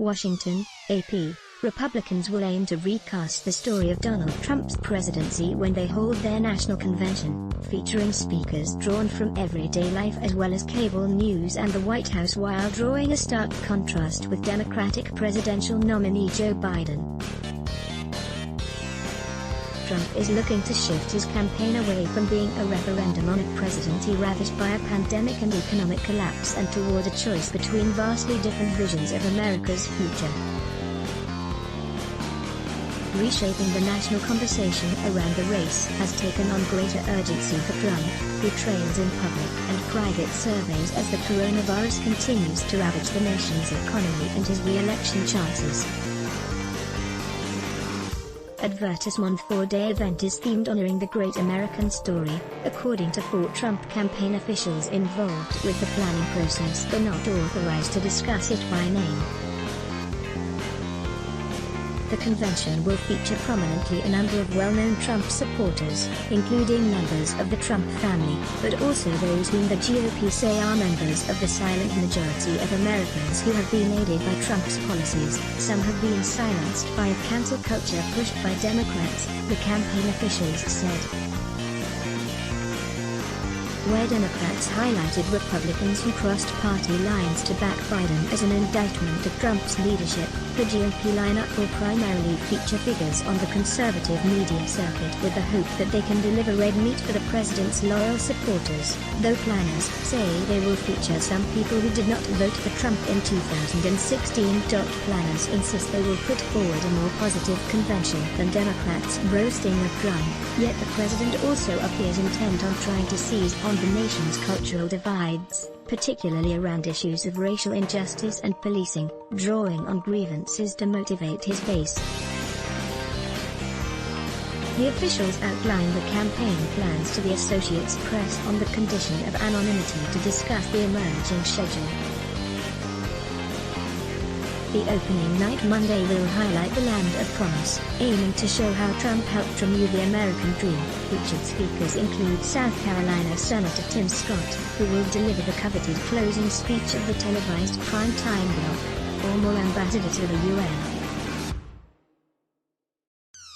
Washington, AP. Republicans will aim to recast the story of Donald Trump's presidency when they hold their national convention, featuring speakers drawn from everyday life as well as cable news and the White House, while drawing a stark contrast with Democratic presidential nominee Joe Biden. Trump is looking to shift his campaign away from being a referendum on a presidency ravaged by a pandemic and economic collapse and toward a choice between vastly different visions of America's future. Reshaping the national conversation around the race has taken on greater urgency for Trump, who trails in public and private surveys as the coronavirus continues to ravage the nation's economy and his re-election chances. Advertisement 4-day event is themed honoring the great American story, according to 4 Trump campaign officials involved with the planning process but not authorized to discuss it by name. The convention will feature prominently a number of well-known Trump supporters, including members of the Trump family, but also those whom the GOP say are members of the silent majority of Americans who have been aided by Trump's policies. Some have been silenced by a cancel culture pushed by Democrats, the campaign officials said. Where Democrats highlighted Republicans who crossed party lines to back Biden as an indictment of Trump's leadership, the GOP lineup will primarily feature figures on the conservative media circuit with the hope that they can deliver red meat for the president's loyal supporters, though planners say they will feature some people who did not vote for Trump in 2016. Planners insist they will put forward a more positive convention than Democrats' roasting of Trump, yet the president also appears intent on trying to seize on the nation's cultural divides, particularly around issues of racial injustice and policing, drawing on grievances to motivate his base. The officials outlined the campaign plans to the Associated Press on the condition of anonymity to discuss the emerging schedule. The opening night Monday will highlight the land of promise, aiming to show how Trump helped renew the American dream. Featured speakers include South Carolina Senator Tim Scott, who will deliver the coveted closing speech of the televised prime-time block, former ambassador to the UN.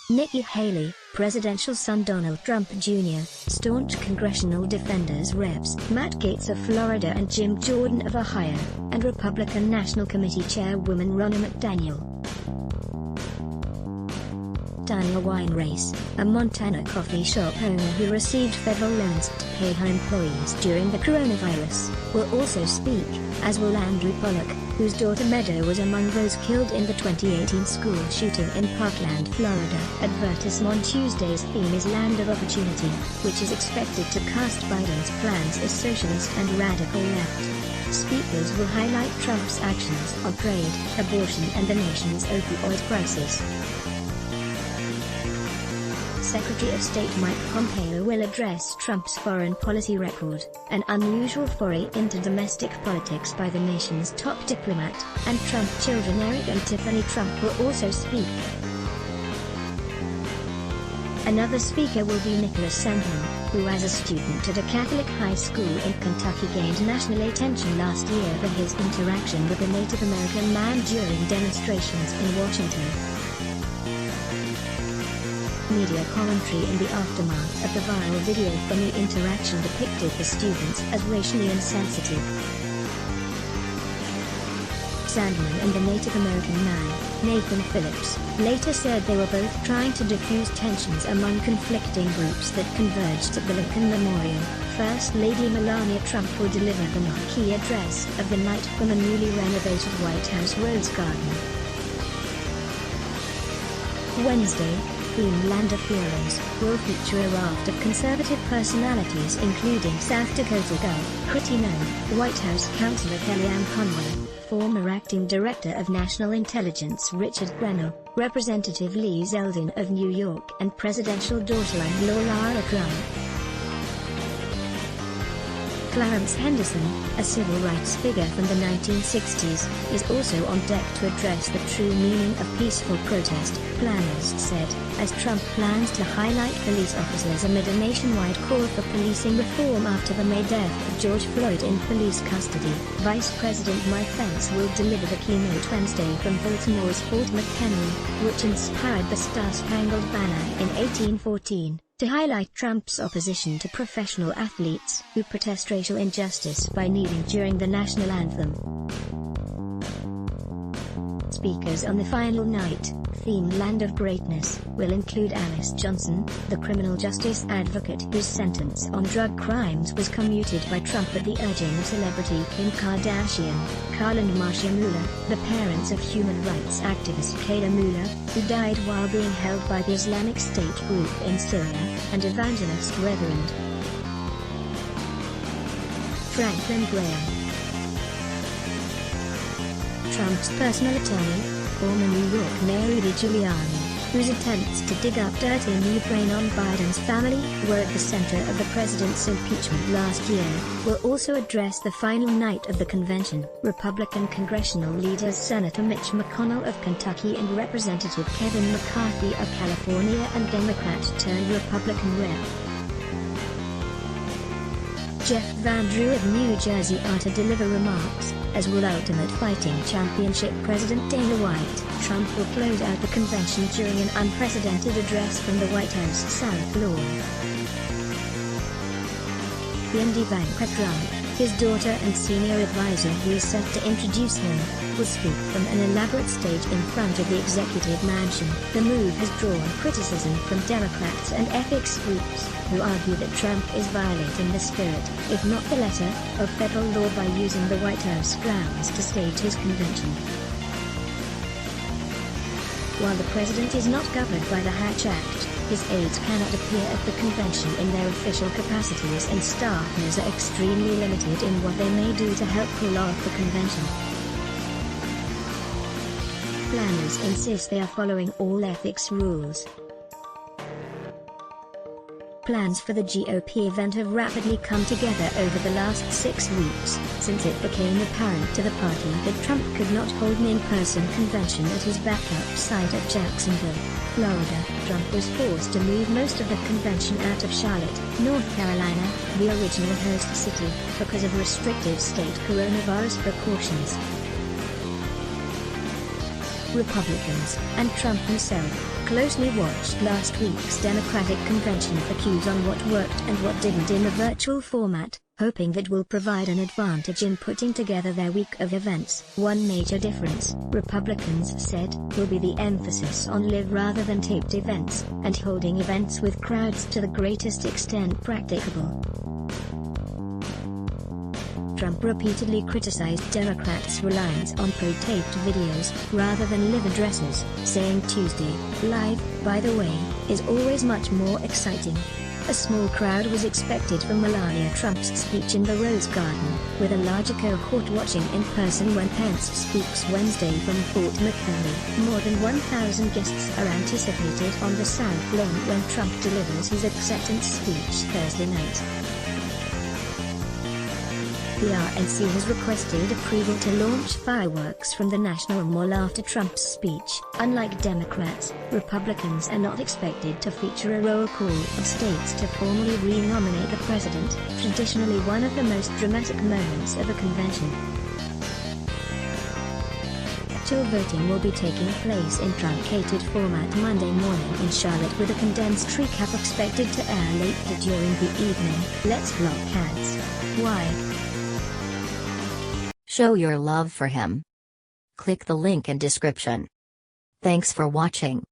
Nikki Haley, presidential son Donald Trump Jr., staunch congressional defenders Reps. Matt Gaetz of Florida and Jim Jordan of Ohio, and Republican National Committee Chairwoman Ronna McDaniel. Daniel Weinreis, a Montana coffee shop owner who received federal loans to pay her employees during the coronavirus, will also speak, as will Andrew Pollock, whose daughter Meadow was among those killed in the 2018 school shooting in Parkland, Florida. Advertisement Tuesday's theme is Land of Opportunity, which is expected to cast Biden's plans as socialist and radical left. Speakers will highlight Trump's actions on trade, abortion and the nation's opioid crisis. Secretary of State Mike Pompeo will address Trump's foreign policy record, an unusual foray into domestic politics by the nation's top diplomat, and Trump children Eric and Tiffany Trump will also speak. Another speaker will be Nicholas Sandmann, who as a student at a Catholic high school in Kentucky gained national attention last year for his interaction with a Native American man during demonstrations in Washington. Media commentary in the aftermath of the viral video from the interaction depicted the students as racially insensitive. Sandmann and the Native American man, Nathan Phillips, later said they were both trying to diffuse tensions among conflicting groups that converged at the Lincoln Memorial. First Lady Melania Trump will deliver the marquee address of the night from a newly renovated White House Rose Garden. Wednesday, themed Land of Heroes will feature a raft of conservative personalities including South Dakota Girl, Pretty Known, White House Counselor Kellyanne Conway, former Acting Director of National Intelligence Richard Grenell, Representative Lee Zeldin of New York and presidential daughter-in-law Lara Trump. Clarence Henderson, a civil rights figure from the 1960s, is also on deck to address the true meaning of peaceful protest, planners said, as Trump plans to highlight police officers amid a nationwide call for policing reform after the May death of George Floyd in police custody. Vice President Mike Pence will deliver the keynote Wednesday from Baltimore's Fort McHenry, which inspired the Star-Spangled Banner in 1814. To highlight Trump's opposition to professional athletes who protest racial injustice by kneeling during the national anthem. Speakers on the final night, themed Land of Greatness, will include Alice Johnson, the criminal justice advocate whose sentence on drug crimes was commuted by Trump at the urging of celebrity Kim Kardashian, Karl and Marcia Mueller, the parents of human rights activist Kayla Mueller, who died while being held by the Islamic State group in Syria, and evangelist Reverend Franklin Graham. Trump's personal attorney, former New York Mayor Rudy Giuliani, whose attempts to dig up dirt in Ukraine on Biden's family were at the center of the president's impeachment last year, will also address the final night of the convention. Republican congressional leaders Senator Mitch McConnell of Kentucky and Representative Kevin McCarthy of California and Democrat-turned-Republican Rep. Jeff Van Drew of New Jersey are to deliver remarks, as will Ultimate Fighting Championship President Dana White. Trump will close out the convention during an unprecedented address from the White House South Lawn. Ivanka Trump, his daughter and senior advisor who is set to introduce him, will speak from an elaborate stage in front of the executive mansion. The move has drawn criticism from Democrats and ethics groups, who argue that Trump is violating the spirit, if not the letter, of federal law by using the White House grounds to stage his convention. While the president is not governed by the Hatch Act, his aides cannot appear at the convention in their official capacities and staffers are extremely limited in what they may do to help pull off the convention. Planners insist they are following all ethics rules. Plans for the GOP event have rapidly come together over the last 6 weeks, since it became apparent to the party that Trump could not hold an in-person convention at his backup site at Jacksonville, Florida. Trump was forced to move most of the convention out of Charlotte, North Carolina, the original host city, because of restrictive state coronavirus precautions. Republicans, and Trump himself, closely watched last week's Democratic convention for cues on what worked and what didn't in the virtual format, hoping that will provide an advantage in putting together their week of events. One major difference, Republicans said, will be the emphasis on live rather than taped events, and holding events with crowds to the greatest extent practicable. Trump repeatedly criticized Democrats' reliance on pre-taped videos, rather than live addresses, saying Tuesday, live, by the way, is always much more exciting. A small crowd was expected for Melania Trump's speech in the Rose Garden, with a larger cohort watching in person when Pence speaks Wednesday from Fort McHenry. More than 1,000 guests are anticipated on the South Lawn when Trump delivers his acceptance speech Thursday night. The RNC has requested approval to launch fireworks from the National Mall after Trump's speech. Unlike Democrats, Republicans are not expected to feature a roll call of states to formally re-nominate the president, traditionally one of the most dramatic moments of a convention. Actual voting will be taking place in truncated format Monday morning in Charlotte, with a condensed recap expected to air later during the evening. Let's block ads. Why? Show your love for him. Click the link in description. Thanks for watching.